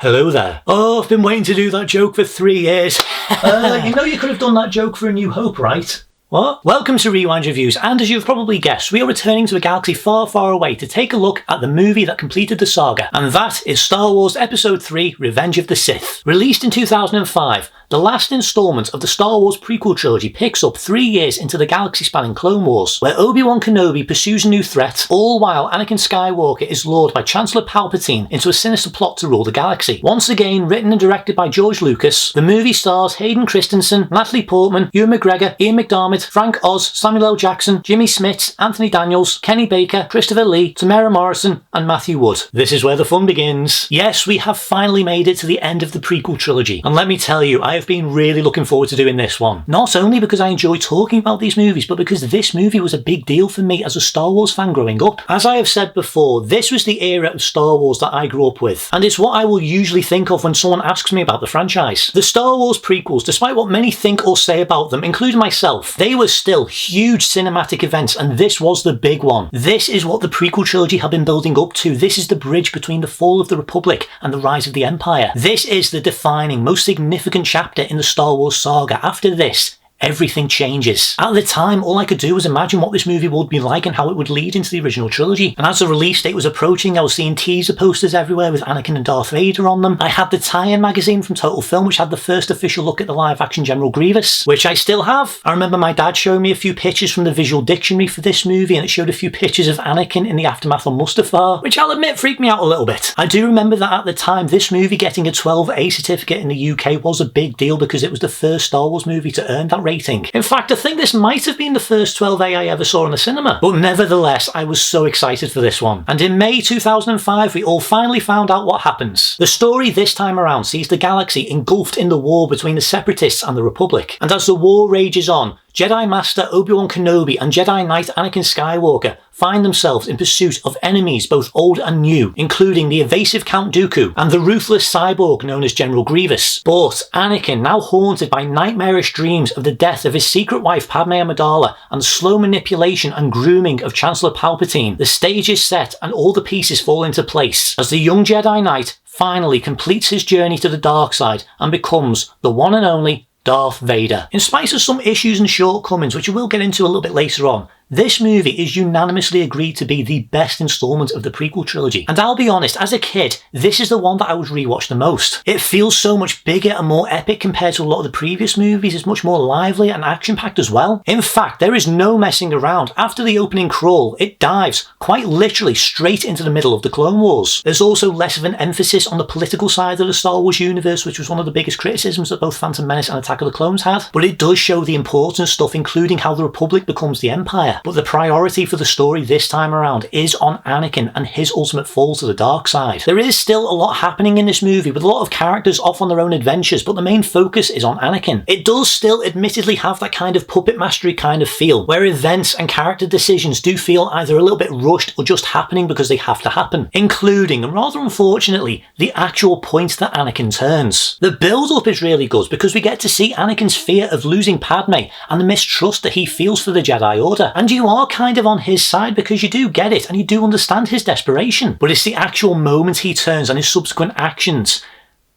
Hello there. Oh, I've been waiting to do that joke for 3 years. You know you could have done that joke for A New Hope, right? What? Welcome to Rewind Reviews, and as you've probably guessed, we are returning to a galaxy far, far away to take a look at the movie that completed the saga, and that is Star Wars Episode 3 Revenge of the Sith. Released in 2005, the last instalment of the Star Wars prequel trilogy picks up 3 years into the galaxy-spanning Clone Wars, where Obi-Wan Kenobi pursues a new threat, all while Anakin Skywalker is lured by Chancellor Palpatine into a sinister plot to rule the galaxy. Once again, written and directed by George Lucas, the movie stars Hayden Christensen, Natalie Portman, Ewan McGregor, Ian McDiarmid, Frank Oz, Samuel L. Jackson, Jimmy Smits, Anthony Daniels, Kenny Baker, Christopher Lee, Tamara Morrison, and Matthew Wood. This is where the fun begins. Yes, we have finally made it to the end of the prequel trilogy, and let me tell you, I have been really looking forward to doing this one. Not only because I enjoy talking about these movies, but because this movie was a big deal for me as a Star Wars fan growing up. As I have said before, this was the era of Star Wars that I grew up with, and it's what I will usually think of when someone asks me about the franchise. The Star Wars prequels, despite what many think or say about them, including myself, they were still huge cinematic events, and this was the big one. This is what the prequel trilogy had been building up to. This is the bridge between the fall of the Republic and the rise of the Empire. This is the defining, most significant chapter in the Star Wars saga. After this, everything changes. At the time, all I could do was imagine what this movie would be like and how it would lead into the original trilogy. And as the release date was approaching, I was seeing teaser posters everywhere with Anakin and Darth Vader on them. I had the tie-in magazine from Total Film, which had the first official look at the live-action General Grievous, which I still have. I remember my dad showing me a few pictures from the visual dictionary for this movie, and it showed a few pictures of Anakin in the aftermath on Mustafar, which I'll admit freaked me out a little bit. I do remember that at the time, this movie getting a 12A certificate in the UK was a big deal because it was the first Star Wars movie to earn that rating. In fact, I think this might have been the first 12A I ever saw in the cinema. But nevertheless, I was so excited for this one. And in May 2005, we all finally found out what happens. The story this time around sees the galaxy engulfed in the war between the Separatists and the Republic. And as the war rages on, Jedi Master Obi-Wan Kenobi and Jedi Knight Anakin Skywalker find themselves in pursuit of enemies both old and new, including the evasive Count Dooku and the ruthless cyborg known as General Grievous. But Anakin, now haunted by nightmarish dreams of the death of his secret wife Padme Amidala and the slow manipulation and grooming of Chancellor Palpatine, the stage is set and all the pieces fall into place as the young Jedi Knight finally completes his journey to the dark side and becomes the one and only Darth Vader. In spite of some issues and shortcomings, which we will get into a little bit later on, this movie is unanimously agreed to be the best instalment of the prequel trilogy. And I'll be honest, as a kid, this is the one that I would rewatch the most. It feels so much bigger and more epic compared to a lot of the previous movies. It's much more lively and action-packed as well. In fact, there is no messing around. After the opening crawl, it dives quite literally straight into the middle of the Clone Wars. There's also less of an emphasis on the political side of the Star Wars universe, which was one of the biggest criticisms that both Phantom Menace and Attack of the Clones had. But it does show the important stuff, including how the Republic becomes the Empire. But the priority for the story this time around is on Anakin and his ultimate fall to the dark side. There is still a lot happening in this movie, with a lot of characters off on their own adventures, but the main focus is on Anakin. It does still admittedly have that kind of puppet mastery kind of feel, where events and character decisions do feel either a little bit rushed or just happening because they have to happen, including, and rather unfortunately, the actual point that Anakin turns. The build-up is really good because we get to see Anakin's fear of losing Padme and the mistrust that he feels for the Jedi Order, and you are kind of on his side because you do get it and you do understand his desperation. But it's the actual moment he turns and his subsequent actions,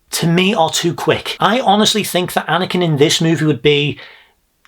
to me, are too quick. I honestly think that Anakin in this movie would be,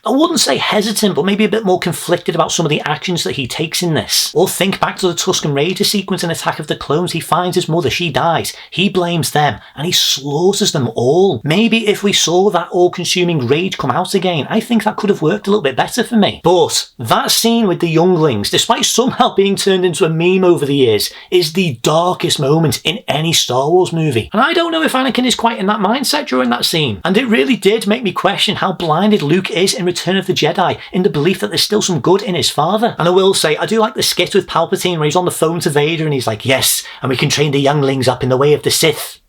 I wouldn't say hesitant, but maybe a bit more conflicted about some of the actions that he takes in this. Or think back to the Tusken Raider sequence in Attack of the Clones. He finds his mother, she dies, he blames them, and he slaughters them all. Maybe if we saw that all-consuming rage come out again, I think that could have worked a little bit better for me. But that scene with the younglings, despite somehow being turned into a meme over the years, is the darkest moment in any Star Wars movie. And I don't know if Anakin is quite in that mindset during that scene. And it really did make me question how blinded Luke is in Return of the Jedi, in the belief that there's still some good in his father. And I will say, I do like the skit with Palpatine where he's on the phone to Vader and he's like, yes, and we can train the younglings up in the way of the Sith.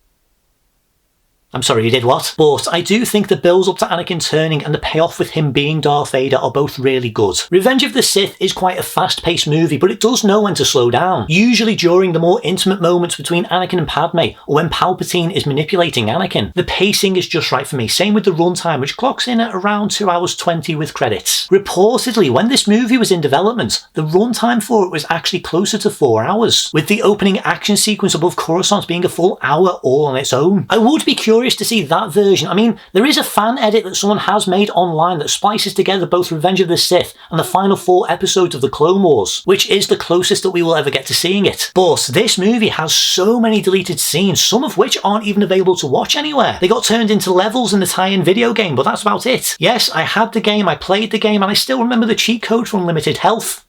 I'm sorry, you did what? But I do think the builds up to Anakin turning and the payoff with him being Darth Vader are both really good. Revenge of the Sith is quite a fast-paced movie, but it does know when to slow down. Usually during the more intimate moments between Anakin and Padme, or when Palpatine is manipulating Anakin. The pacing is just right for me. Same with the runtime, which clocks in at around 2 hours 20 with credits. Reportedly, when this movie was in development, the runtime for it was actually closer to 4 hours, with the opening action sequence above Coruscant being a full hour all on its own. I would be curious to see that version. I mean, there is a fan edit that someone has made online that splices together both Revenge of the Sith and the final 4 episodes of the Clone Wars, which is the closest that we will ever get to seeing it. But this movie has so many deleted scenes, some of which aren't even available to watch anywhere. They got turned into levels in the tie-in video game, but that's about it. Yes, I had the game, I played the game, and I still remember the cheat code for unlimited health.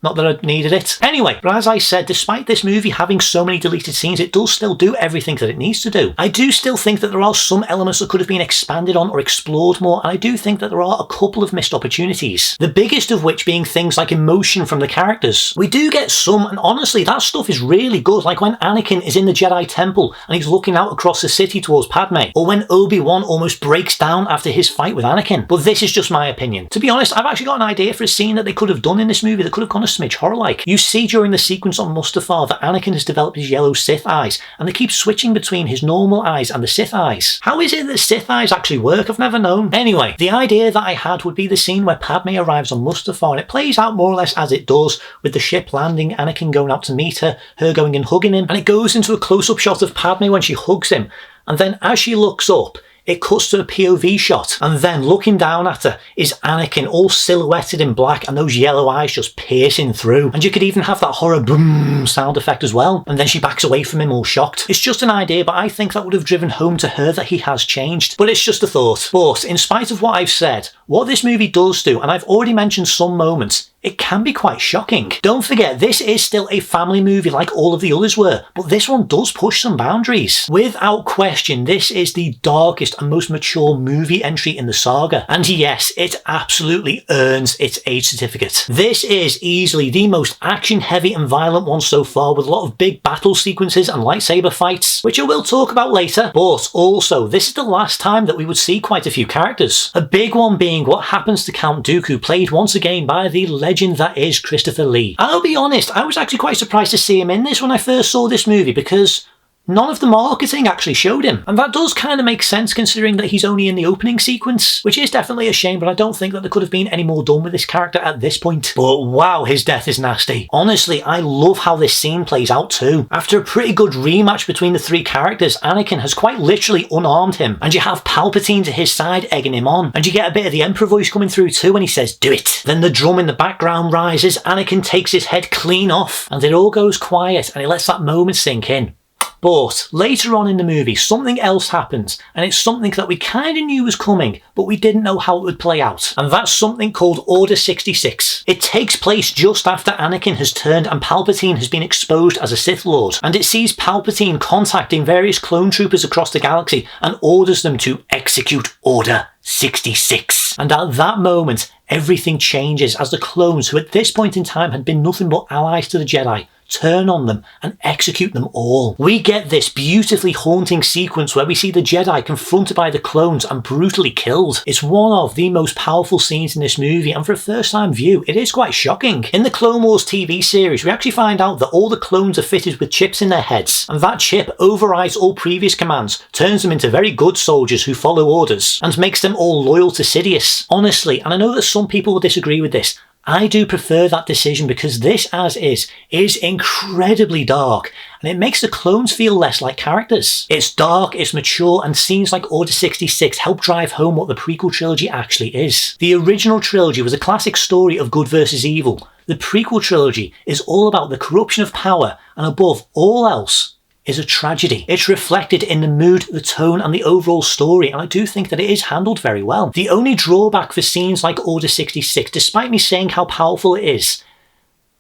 Not that I needed it. Anyway, but as I said, despite this movie having so many deleted scenes, it does still do everything that it needs to do. I do still think that there are some elements that could have been expanded on or explored more, and I do think that there are a couple of missed opportunities. The biggest of which being things like emotion from the characters. We do get some, and honestly, that stuff is really good, like when Anakin is in the Jedi Temple and he's looking out across the city towards Padme, or when Obi-Wan almost breaks down after his fight with Anakin. But this is just my opinion. To be honest, I've actually got an idea for a scene that they could have done in this movie that could have gone a smidge horror-like. You see during the sequence on Mustafar that Anakin has developed his yellow Sith eyes, and they keep switching between his normal eyes and the Sith eyes. How is it that Sith eyes actually work? I've never known. Anyway, the idea that I had would be the scene where Padme arrives on Mustafar, and it plays out more or less as it does, with the ship landing, Anakin going out to meet her, her going and hugging him, and it goes into a close-up shot of Padme when she hugs him, and then as she looks up, it cuts to a POV shot, and then looking down at her is Anakin all silhouetted in black and those yellow eyes just piercing through. And you could even have that horror boom sound effect as well. And then she backs away from him all shocked. It's just an idea, but I think that would have driven home to her that he has changed. But it's just a thought. But in spite of what I've said, what this movie does do, and I've already mentioned some moments, it can be quite shocking. Don't forget, this is still a family movie like all of the others were, but this one does push some boundaries. Without question, this is the darkest and most mature movie entry in the saga. And yes, it absolutely earns its age certificate. This is easily the most action-heavy and violent one so far, with a lot of big battle sequences and lightsaber fights, which I will talk about later. But also, this is the last time that we would see quite a few characters. A big one being what happens to Count Dooku, played once again by the legend that is Christopher Lee. I'll be honest, I was actually quite surprised to see him in this when I first saw this movie, because none of the marketing actually showed him. And that does kind of make sense considering that he's only in the opening sequence, which is definitely a shame, but I don't think that there could have been any more done with this character at this point. But wow, his death is nasty. Honestly, I love how this scene plays out too. After a pretty good rematch between the 3 characters, Anakin has quite literally unarmed him, and you have Palpatine to his side egging him on, and you get a bit of the Emperor voice coming through too when he says, "Do it." Then the drum in the background rises, Anakin takes his head clean off, and it all goes quiet, and it lets that moment sink in. But later on in the movie, something else happens, and it's something that we kind of knew was coming, but we didn't know how it would play out. And that's something called Order 66. It takes place just after Anakin has turned and Palpatine has been exposed as a Sith Lord, and it sees Palpatine contacting various clone troopers across the galaxy and orders them to execute Order 66. And at that moment, everything changes as the clones, who at this point in time had been nothing but allies to the Jedi, turn on them and execute them all. We get this beautifully haunting sequence where we see the Jedi confronted by the clones and brutally killed. It's one of the most powerful scenes in this movie, and for a first time view, it is quite shocking. In the Clone Wars TV series, we actually find out that all the clones are fitted with chips in their heads, and that chip overrides all previous commands, turns them into very good soldiers who follow orders, and makes them all loyal to Sidious. Honestly, and I know that some people will disagree with this, I do prefer that decision, because this as is incredibly dark, and it makes the clones feel less like characters. It's dark, it's mature, and scenes like Order 66 help drive home what the prequel trilogy actually is. The original trilogy was a classic story of good versus evil. The prequel trilogy is all about the corruption of power, and above all else, is a tragedy. It's reflected in the mood, the tone, and the overall story, and I do think that it is handled very well. The only drawback for scenes like Order 66, despite me saying how powerful it is,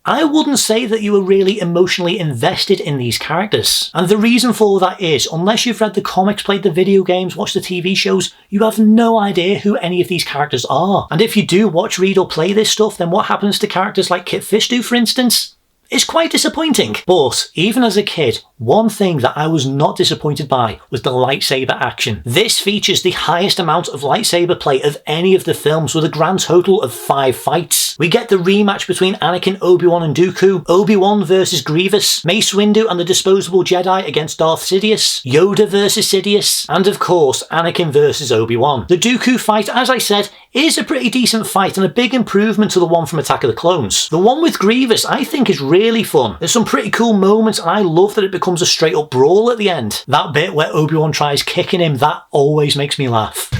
I wouldn't say that you were really emotionally invested in these characters. And the reason for that is, unless you've read the comics, played the video games, watched the TV shows, you have no idea who any of these characters are. And if you do watch, read, or play this stuff, then what happens to characters like Kit Fisto, for instance? It's quite disappointing. But even as a kid, One thing that I was not disappointed by was the lightsaber action. This features the highest amount of lightsaber play of any of the films, with a grand total of 5 fights. We get the rematch between Anakin, Obi-Wan and Dooku, Obi-Wan versus Grievous, Mace Windu and the disposable Jedi against Darth Sidious, Yoda versus Sidious, and of course Anakin versus Obi-Wan. The Dooku fight, as I said, is a pretty decent fight and a big improvement to the one from Attack of the Clones. The one with Grievous I think is really fun. There's some pretty cool moments and I love that it becomes a straight up brawl at the end. That bit where Obi-Wan tries kicking him, that always makes me laugh.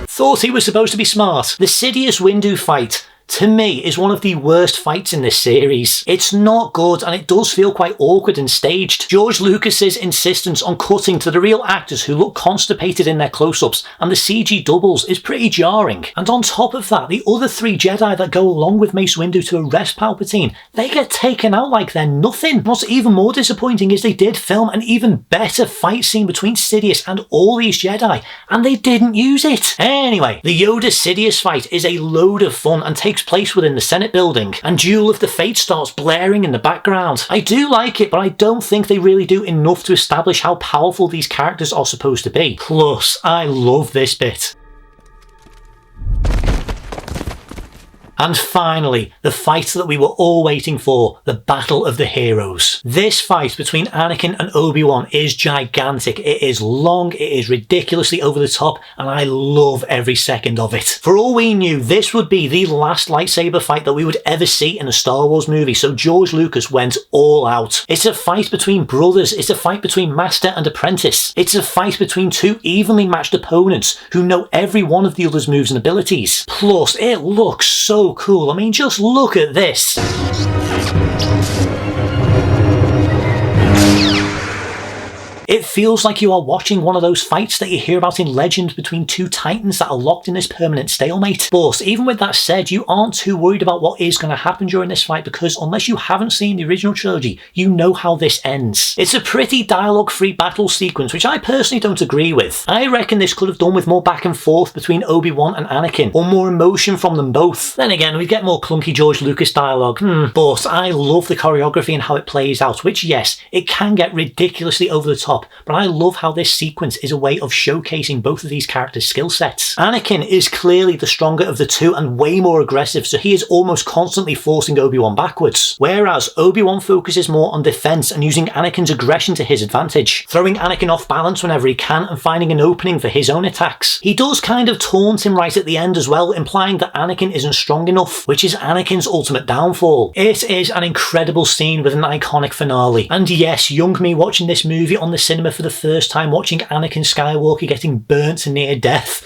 Thought he was supposed to be smart. The Sidious Windu fight, to me, is one of the worst fights in this series. It's not good and it does feel quite awkward and staged. George Lucas's insistence on cutting to the real actors who look constipated in their close-ups and the CG doubles is pretty jarring. And on top of that, the other 3 Jedi that go along with Mace Windu to arrest Palpatine, they get taken out like they're nothing. What's even more disappointing is they did film an even better fight scene between Sidious and all these Jedi, and they didn't use it. Anyway, the Yoda-Sidious fight is a load of fun and takes place within the Senate building, and Duel of the Fates starts blaring in the background. I do like it, but I don't think they really do enough to establish how powerful these characters are supposed to be. Plus, I love this bit. And finally, the fight that we were all waiting for, the Battle of the Heroes. This fight between Anakin and Obi-Wan is gigantic. It is long, it is ridiculously over the top, and I love every second of it. For all we knew, this would be the last lightsaber fight that we would ever see in a Star Wars movie, so George Lucas went all out. It's a fight between brothers, it's a fight between master and apprentice. It's a fight between 2 evenly matched opponents who know every one of the other's moves and abilities. Plus, it looks so cool. I mean, just look at this. It feels like you are watching one of those fights that you hear about in legend between 2 titans that are locked in this permanent stalemate. But even with that said, you aren't too worried about what is going to happen during this fight, because unless you haven't seen the original trilogy, you know how this ends. It's a pretty dialogue-free battle sequence, which I personally don't agree with. I reckon this could have done with more back and forth between Obi-Wan and Anakin, or more emotion from them both. Then again, we get more clunky George Lucas dialogue, but I love the choreography and how it plays out, which yes, it can get ridiculously over the top, but I love how this sequence is a way of showcasing both of these characters' skill sets. Anakin is clearly the stronger of the 2 and way more aggressive, so he is almost constantly forcing Obi-Wan backwards, whereas Obi-Wan focuses more on defense and using Anakin's aggression to his advantage, throwing Anakin off balance whenever he can and finding an opening for his own attacks. He does kind of taunt him right at the end as well, implying that Anakin isn't strong enough, which is Anakin's ultimate downfall. It is an incredible scene with an iconic finale, and yes, young me watching this movie on the cinema for the first time, watching Anakin Skywalker getting burnt to near death,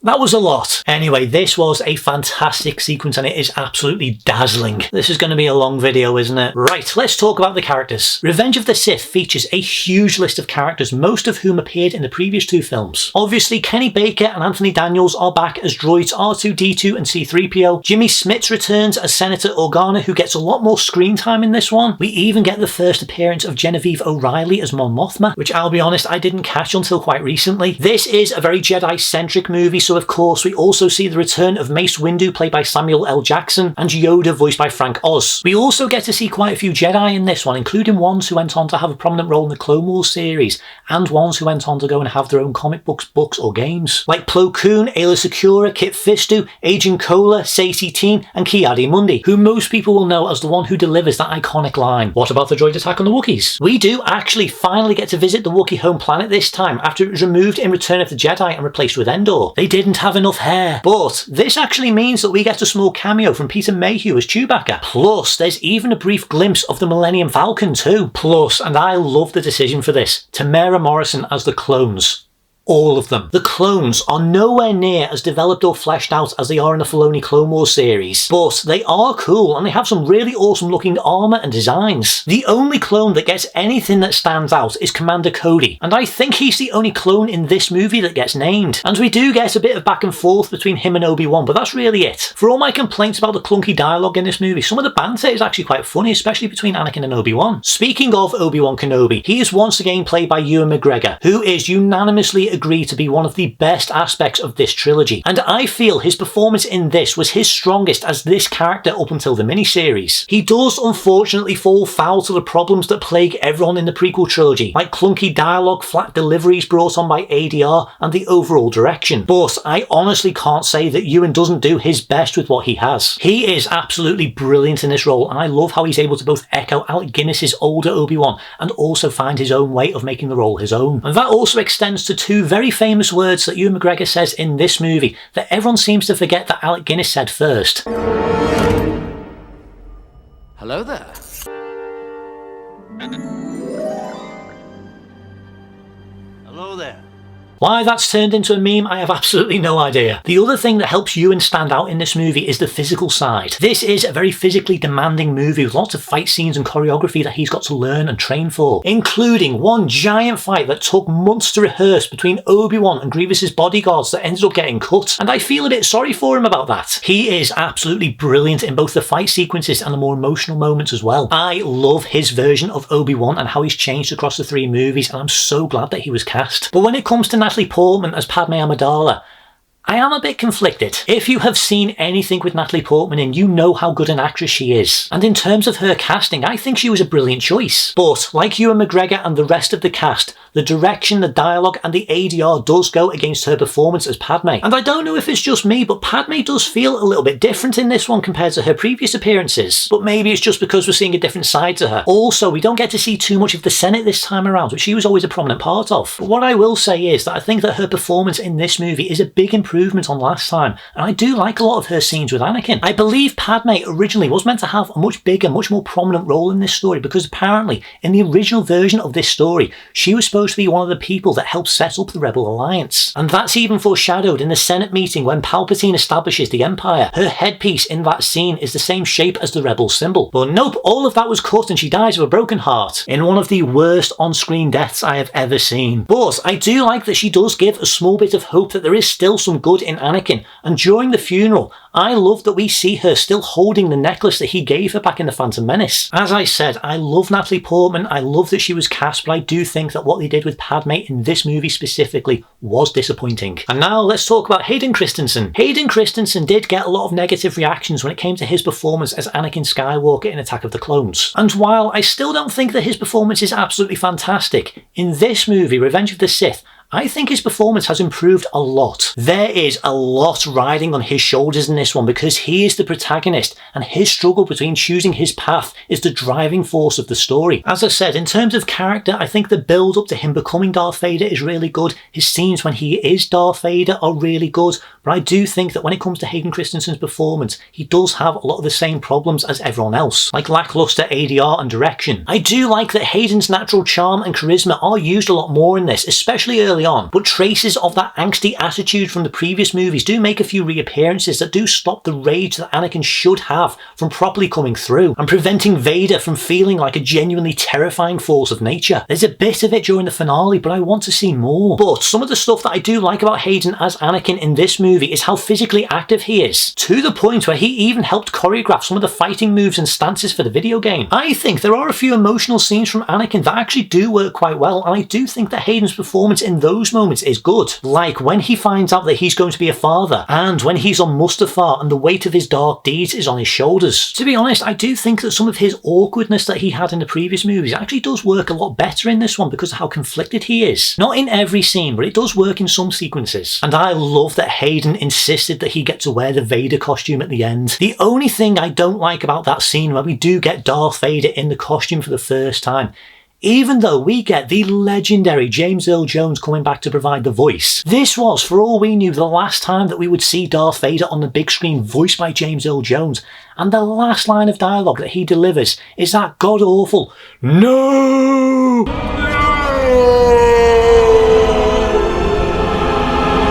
that was a lot. Anyway, this was a fantastic sequence and it is absolutely dazzling. This is going to be a long video, isn't it? Right, let's talk about the characters. Revenge of the Sith features a huge list of characters, most of whom appeared in the previous 2 films. Obviously, Kenny Baker and Anthony Daniels are back as droids R2-D2 and C-3PO. Jimmy Smits returns as Senator Organa, who gets a lot more screen time in this one. We even get the first appearance of Genevieve O'Reilly as Mon Mothma, which I'll be honest, I didn't catch until quite recently. This is a very Jedi-centric movie, so of course we also see the return of Mace Windu played by Samuel L. Jackson and Yoda voiced by Frank Oz. We also get to see quite a few Jedi in this one, including ones who went on to have a prominent role in the Clone Wars series and ones who went on to go and have their own comic books or games, like Plo Koon, Ayla Secura, Kit Fisto, Agent Cola, Saesee Tiin and Ki-Adi-Mundi, who most people will know as the one who delivers that iconic line, "What about the droid attack on the Wookiees?" We do actually finally get to visit the Wookiee home planet this time, after it was removed in Return of the Jedi and replaced with Endor. They didn't have enough hair. But this actually means that we get a small cameo from Peter Mayhew as Chewbacca. Plus, there's even a brief glimpse of the Millennium Falcon too. Plus, and I love the decision for this, Tamara Morrison as the clones. All of them. The clones are nowhere near as developed or fleshed out as they are in the Filoni Clone Wars series, but they are cool and they have some really awesome looking armour and designs. The only clone that gets anything that stands out is Commander Cody, and I think he's the only clone in this movie that gets named. And we do get a bit of back and forth between him and Obi-Wan, but that's really it. For all my complaints about the clunky dialogue in this movie, some of the banter is actually quite funny, especially between Anakin and Obi-Wan. Speaking of Obi-Wan Kenobi, he is once again played by Ewan McGregor, who is unanimously agree to be one of the best aspects of this trilogy, and I feel his performance in this was his strongest as this character up until the miniseries. He does unfortunately fall foul to the problems that plague everyone in the prequel trilogy, like clunky dialogue, flat deliveries brought on by ADR, and the overall direction. But I honestly can't say that Ewan doesn't do his best with what he has. He is absolutely brilliant in this role, and I love how he's able to both echo Alec Guinness's older Obi-Wan and also find his own way of making the role his own. And that also extends to two very famous words that Ewan McGregor says in this movie that everyone seems to forget that Alec Guinness said first. Hello there. Hello there. Why that's turned into a meme, I have absolutely no idea. The other thing that helps Ewan stand out in this movie is the physical side. This is a very physically demanding movie with lots of fight scenes and choreography that he's got to learn and train for, including one giant fight that took months to rehearse between Obi-Wan and Grievous's bodyguards that ended up getting cut, and I feel a bit sorry for him about that. He is absolutely brilliant in both the fight sequences and the more emotional moments as well. I love his version of Obi-Wan and how he's changed across the three movies, and I'm so glad that he was cast. But when it comes to Natalie Portman as Padme Amidala, I am a bit conflicted. If you have seen anything with Natalie Portman in, you know how good an actress she is. And in terms of her casting, I think she was a brilliant choice. But like Ewan McGregor and the rest of the cast, the direction, the dialogue and the ADR does go against her performance as Padme. And I don't know if it's just me, but Padme does feel a little bit different in this one compared to her previous appearances. But maybe it's just because we're seeing a different side to her. Also, we don't get to see too much of the Senate this time around, which she was always a prominent part of. But what I will say is that I think that her performance in this movie is a big improvement on last time, and I do like a lot of her scenes with Anakin. I believe Padme originally was meant to have a much bigger, much more prominent role in this story, because apparently in the original version of this story, she was supposed to be one of the people that helped set up the Rebel Alliance. And that's even foreshadowed in the Senate meeting when Palpatine establishes the Empire. Her headpiece in that scene is the same shape as the Rebel symbol. But nope, all of that was cut and she dies of a broken heart in one of the worst on-screen deaths I have ever seen. But I do like that she does give a small bit of hope that there is still some good in Anakin, and during the funeral, I love that we see her still holding the necklace that he gave her back in The Phantom Menace. As I said, I love Natalie Portman, I love that she was cast, but I do think that what they did with Padme in this movie specifically was disappointing. And now let's talk about Hayden Christensen. Hayden Christensen did get a lot of negative reactions when it came to his performance as Anakin Skywalker in Attack of the Clones. And while I still don't think that his performance is absolutely fantastic, in this movie, Revenge of the Sith, I think his performance has improved a lot. There is a lot riding on his shoulders in this one because he is the protagonist and his struggle between choosing his path is the driving force of the story. As I said, in terms of character, I think the build up to him becoming Darth Vader is really good. His scenes when he is Darth Vader are really good, but I do think that when it comes to Hayden Christensen's performance, he does have a lot of the same problems as everyone else, like lackluster ADR and direction. I do like that Hayden's natural charm and charisma are used a lot more in this, especially early on, but traces of that angsty attitude from the previous movies do make a few reappearances that do stop the rage that Anakin should have from properly coming through and preventing Vader from feeling like a genuinely terrifying force of nature. There's a bit of it during the finale, but I want to see more. But some of the stuff that I do like about Hayden as Anakin in this movie is how physically active he is, to the point where he even helped choreograph some of the fighting moves and stances for the video game. I think there are a few emotional scenes from Anakin that actually do work quite well, and I do think that Hayden's performance in those moments is good. Like when he finds out that he's going to be a father, and when he's on Mustafar and the weight of his dark deeds is on his shoulders. To be honest, I do think that some of his awkwardness that he had in the previous movies actually does work a lot better in this one because of how conflicted he is. Not in every scene, but it does work in some sequences. And I love that Hayden insisted that he get to wear the Vader costume at the end. The only thing I don't like about that scene where we do get Darth Vader in the costume for the first time, even though we get the legendary James Earl Jones coming back to provide the voice, this was, for all we knew, the last time that we would see Darth Vader on the big screen voiced by James Earl Jones. And the last line of dialogue that he delivers is that god-awful "No!"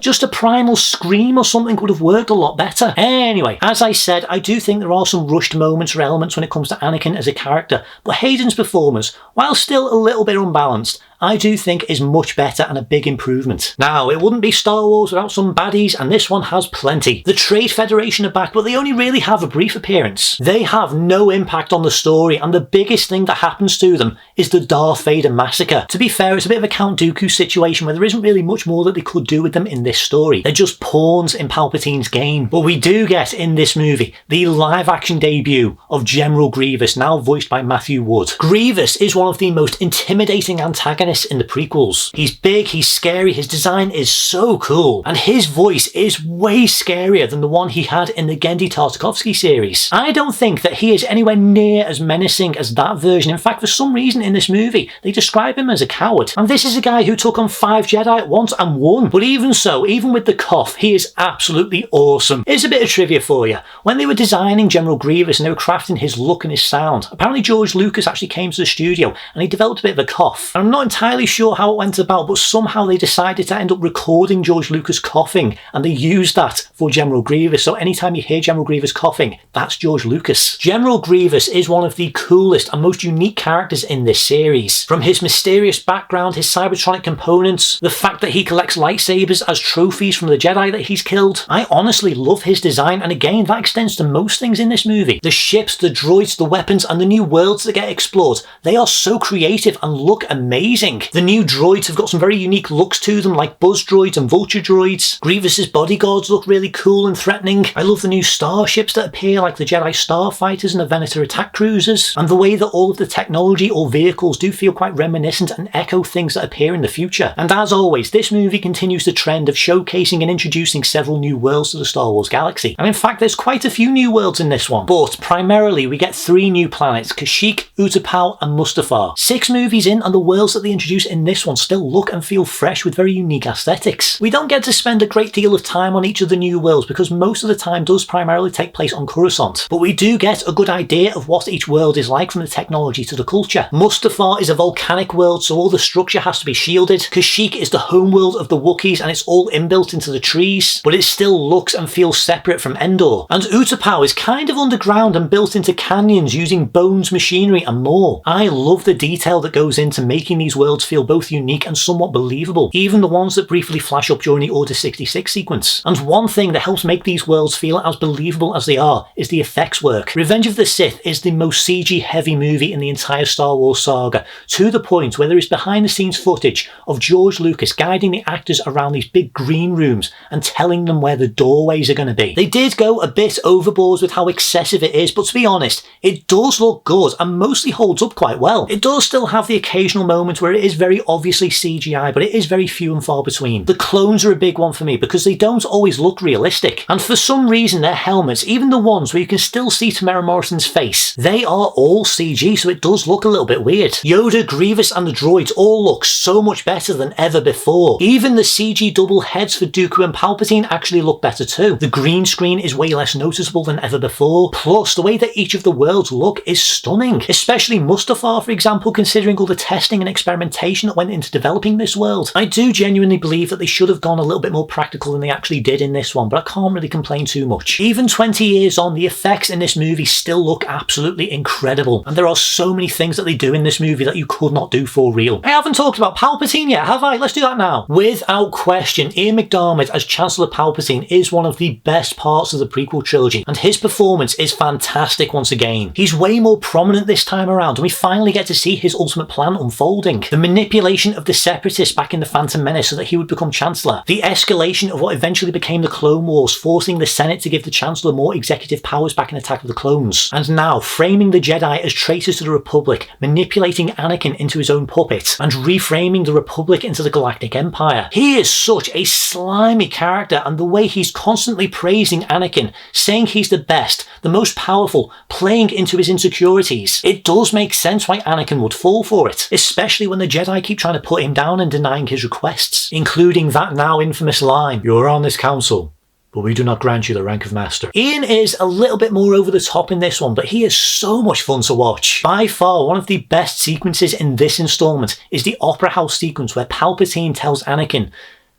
Just a primal scream or something would have worked a lot better. Anyway, as I said, I do think there are some rushed moments or elements when it comes to Anakin as a character, but Hayden's performance, while still a little bit unbalanced, I do think is much better and a big improvement. Now, it wouldn't be Star Wars without some baddies, and this one has plenty. The Trade Federation are back, but they only really have a brief appearance. They have no impact on the story, and the biggest thing that happens to them is the Darth Vader massacre. To be fair, it's a bit of a Count Dooku situation where there isn't really much more that they could do with them in this story. They're just pawns in Palpatine's game. But we do get in this movie the live-action debut of General Grievous, now voiced by Matthew Wood. Grievous is one of the most intimidating antagonists in the prequels. He's big, he's scary, his design is so cool, and his voice is way scarier than the one he had in the Genndy Tartakovsky series. I don't think that he is anywhere near as menacing as that version. In fact, for some reason in this movie, they describe him as a coward. And this is a guy who took on 5 Jedi at once and won. But even so, even with the cough, he is absolutely awesome. Here's a bit of trivia for you. When they were designing General Grievous and they were crafting his look and his sound, apparently George Lucas actually came to the studio and he developed a bit of a cough. And I'm not entirely sure how it went about, but somehow they decided to end up recording George Lucas coughing, and they used that for General Grievous. So anytime you hear General Grievous coughing, that's George Lucas. General Grievous is one of the coolest and most unique characters in this series. From his mysterious background, his cybertronic components, the fact that he collects lightsabers as trophies from the Jedi that he's killed. I honestly love his design, and again, that extends to most things in this movie. The ships, the droids, the weapons, and the new worlds that get explored, they are so creative and look amazing. The new droids have got some very unique looks to them, like buzz droids and vulture droids. Grievous's bodyguards look really cool and threatening. I love the new starships that appear, like the Jedi Starfighters and the Venator attack cruisers, and the way that all of the technology or vehicles do feel quite reminiscent and echo things that appear in the future. And as always, this movie continues the trend of showcasing and introducing several new worlds to the Star Wars galaxy. And in fact, there's quite a few new worlds in this one, but primarily we get 3 new planets: Kashyyyk, Utapau, and Mustafar. 6 movies in, and the worlds that they introduce in this one still look and feel fresh with very unique aesthetics. We don't get to spend a great deal of time on each of the new worlds because most of the time does primarily take place on Coruscant, but we do get a good idea of what each world is like, from the technology to the culture. Mustafar is a volcanic world, so all the structure has to be shielded. Kashyyyk is the homeworld of the Wookiees, and it's all inbuilt into the trees, but it still looks and feels separate from Endor. And Utapau is kind of underground and built into canyons using bones, machinery, and more. I love the detail that goes into making these worlds feel both unique and somewhat believable, even the ones that briefly flash up during the Order 66 sequence. And one thing that helps make these worlds feel as believable as they are is the effects work. Revenge of the Sith is the most CG heavy movie in the entire Star Wars saga, to the point where there is behind the scenes footage of George Lucas guiding the actors around these big green rooms and telling them where the doorways are going to be. They did go a bit overboard with how excessive it is, but to be honest, it does look good and mostly holds up quite well. It does still have the occasional moment where it is very obviously CGI, but it is very few and far between. The clones are a big one for me because they don't always look realistic, and for some reason their helmets, even the ones where you can still see Tamara Morrison's face, they are all CG, so it does look a little bit weird. Yoda, Grievous, and the droids all look so much better than ever before. Even the CG double heads for Dooku and Palpatine actually look better too. The green screen is way less noticeable than ever before. Plus, the way that each of the worlds look is stunning, especially Mustafar, for example, considering all the testing and experimentation that went into developing this world. I do genuinely believe that they should have gone a little bit more practical than they actually did in this one, but I can't really complain too much. Even 20 years on, the effects in this movie still look absolutely incredible, and there are so many things that they do in this movie that you could not do for real. I haven't talked about Palpatine yet, have I? Let's do that now. Without question, Ian McDiarmid as Chancellor Palpatine is one of the best parts of the prequel trilogy, and his performance is fantastic once again. He's way more prominent this time around, and we finally get to see his ultimate plan unfolding. The manipulation of the Separatists back in the Phantom Menace so that he would become Chancellor. The escalation of what eventually became the Clone Wars, forcing the Senate to give the Chancellor more executive powers back in Attack of the Clones. And now, framing the Jedi as traitors to the Republic, manipulating Anakin into his own puppet, and reframing the Republic into the Galactic Empire. He is such a slimy character, and the way he's constantly praising Anakin, saying he's the best, the most powerful, playing into his insecurities. It does make sense why Anakin would fall for it, especially when the Jedi keep trying to put him down and denying his requests, including that now infamous line, "You're on this council, but we do not grant you the rank of master." Ian is a little bit more over the top in this one, but he is so much fun to watch. By far, one of the best sequences in this installment is the Opera House sequence where Palpatine tells Anakin,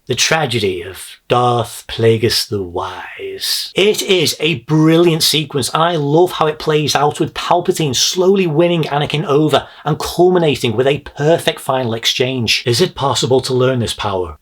The Tragedy of Darth Plagueis the Wise. It is a brilliant sequence, and I love how it plays out, with Palpatine slowly winning Anakin over and culminating with a perfect final exchange. Is it possible to learn this power?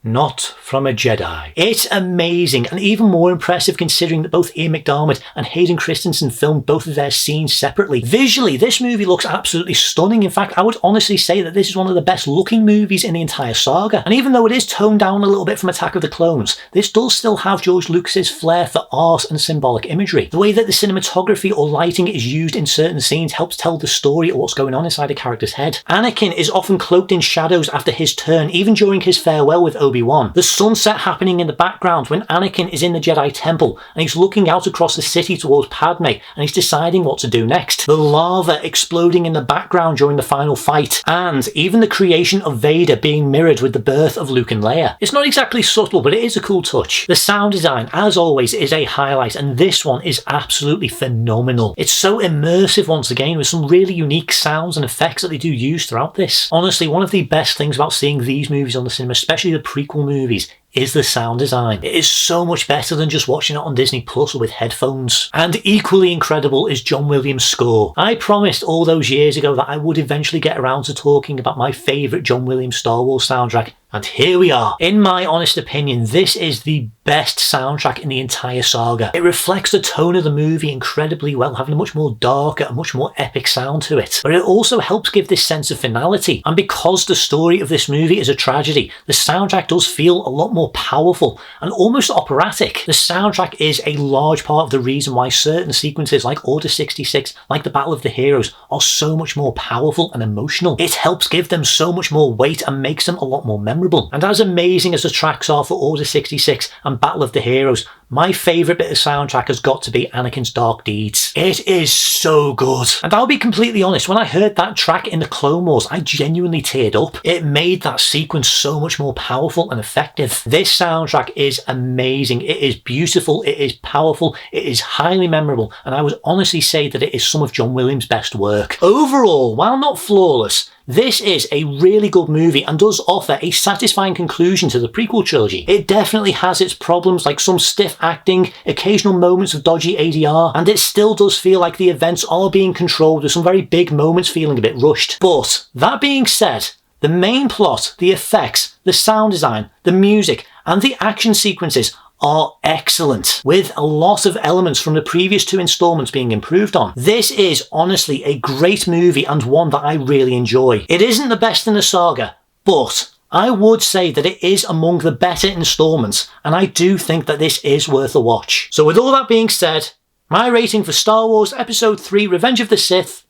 Not from a Jedi. It's amazing, and even more impressive considering that both Ian McDiarmid and Hayden Christensen filmed both of their scenes separately. Visually, this movie looks absolutely stunning. In fact, I would honestly say that this is one of the best looking movies in the entire saga. And even though it is toned down a little bit from Attack of the Clones, this does still have George Lucas's flair for art and symbolic imagery. The way that the cinematography or lighting is used in certain scenes helps tell the story of what's going on inside a character's head. Anakin is often cloaked in shadows after his turn, even during his farewell with Obi-Wan. The sunset happening in the background when Anakin is in the Jedi Temple and he's looking out across the city towards Padme and he's deciding what to do next. The lava exploding in the background during the final fight, and even the creation of Vader being mirrored with the birth of Luke and Leia. It's not exactly subtle, but it is a cool touch. The sound design, as always, is a highlight, and this one is absolutely phenomenal. It's so immersive once again, with some really unique sounds and effects that they do use throughout this. Honestly, one of the best things about seeing these movies on the cinema, especially the prequel movies, is the sound design. It is so much better than just watching it on Disney Plus or with headphones. And equally incredible is John Williams' score. I promised all those years ago that I would eventually get around to talking about my favourite John Williams Star Wars soundtrack, and here we are. In my honest opinion, this is the best soundtrack in the entire saga. It reflects the tone of the movie incredibly well, having a much more darker and much more epic sound to it. But it also helps give this sense of finality. And because the story of this movie is a tragedy, the soundtrack does feel a lot more powerful and almost operatic. The soundtrack is a large part of the reason why certain sequences like Order 66, like the Battle of the Heroes, are so much more powerful and emotional. It helps give them so much more weight and makes them a lot more memorable. And as amazing as the tracks are for Order 66 and Battle of the Heroes, my favourite bit of soundtrack has got to be Anakin's Dark Deeds. It is so good. And I'll be completely honest, when I heard that track in the Clone Wars, I genuinely teared up. It made that sequence so much more powerful and effective. This soundtrack is amazing. It is beautiful, it is powerful, it is highly memorable, and I would honestly say that it is some of John Williams' best work. Overall, while not flawless, this is a really good movie and does offer a satisfying conclusion to the prequel trilogy. It definitely has its problems, like some stiff acting, occasional moments of dodgy ADR, and it still does feel like the events are being controlled, with some very big moments feeling a bit rushed. But that being said, the main plot, the effects, the sound design, the music, and the action sequences are excellent, with a lot of elements from the previous two installments being improved on. This is honestly a great movie and one that I really enjoy. It isn't the best in the saga, but I would say that it is among the better installments, and I do think that this is worth a watch. So with all that being said, my rating for Star Wars Episode 3 Revenge of the Sith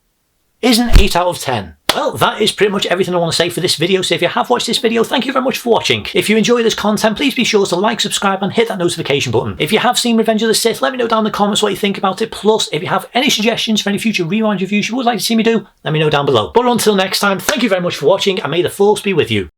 is an 8 out of 10. Well, that is pretty much everything I want to say for this video, so if you have watched this video, thank you very much for watching. If you enjoy this content, please be sure to like, subscribe and hit that notification button. If you have seen Revenge of the Sith, let me know down in the comments what you think about it. Plus, if you have any suggestions for any future Rewind reviews you would like to see me do, let me know down below. But until next time, thank you very much for watching, and may the Force be with you.